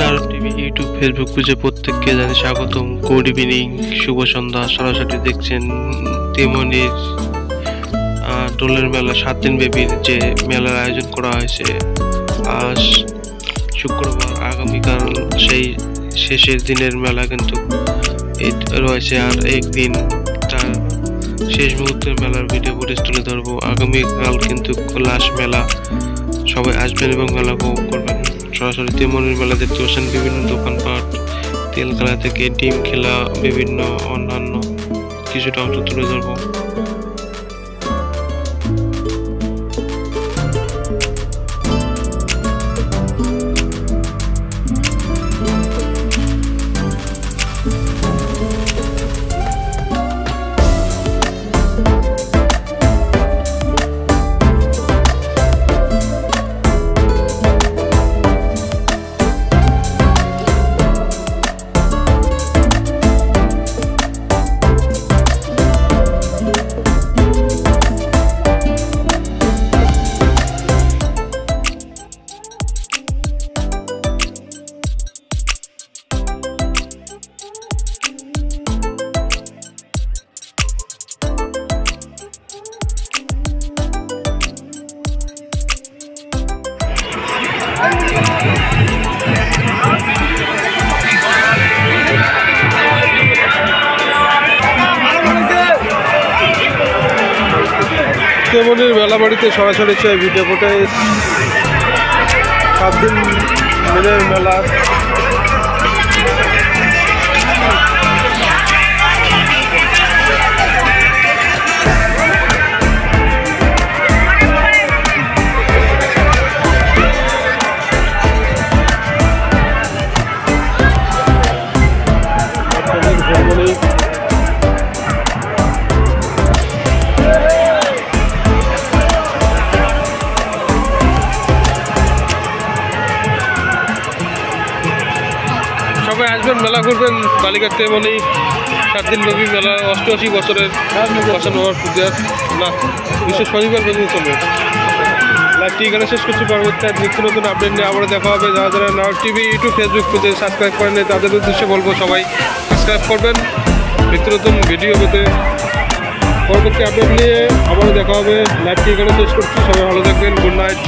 Narad TV YouTube Facebook পেজে প্রত্যেককে জানাই স্বাগতম। গুড ইভিনিং, শুভ সন্ধ্যা। সরাসরি দেখছেন তেমনির দোলের মেলা 7 দিন ব্যাপী যে মেলার আয়োজন করা হয়েছে। আজ শুক্রবার, আগামীকাল সেই শেষের দিনের মেলা কিন্তু রয়েছে আর একদিন, তার শেষ মুহূর্তের মেলার ভিডিও ফুটেজ তুলে ধরবো। আগামীকাল কিন্তু লাস্ট মেলা, সবাই আসবেন এবং মেলা উপভোগ করবেন। সরাসরি তেমনির মেলা দেখতে পাচ্ছেন বিভিন্ন দোকানপাট, তেল খেলা থেকে ডিম খেলা, বিভিন্ন অন্যান্য কিছুটা অংশ তুলে ধরবো। তেমনির মেলা বাড়িতে সরাসরি ভিডিও ফুটেজ 7 দিন মিলের মেলা। সবাই আসবেন, মেলা ঘুরবেন। বালিকার তেমনি 7 দিন ব্যাপী মেলা, 88 বছরের পূজার না বিশ্ব শনিবার পর্যন্ত চলবে। লাইভটি এখানে শেষ করছি। পরবর্তী নিত্য নতুন আপডেট নিয়ে আবার দেখা হবে। যারা যারা নারদ টিভি ইউটিউব ফেসবুক পেজে সাবস্ক্রাইব করেন তাদের উদ্দেশ্যে বলবো সবাই সাবস্ক্রাইব করবেন নিত্য নতুন ভিডিও পেতে। পরবর্তী আপডেট নিয়ে আবারও দেখা হবে। লাইভটি এখানে শেষ করছি। সবাই ভালো থাকবেন। Good night.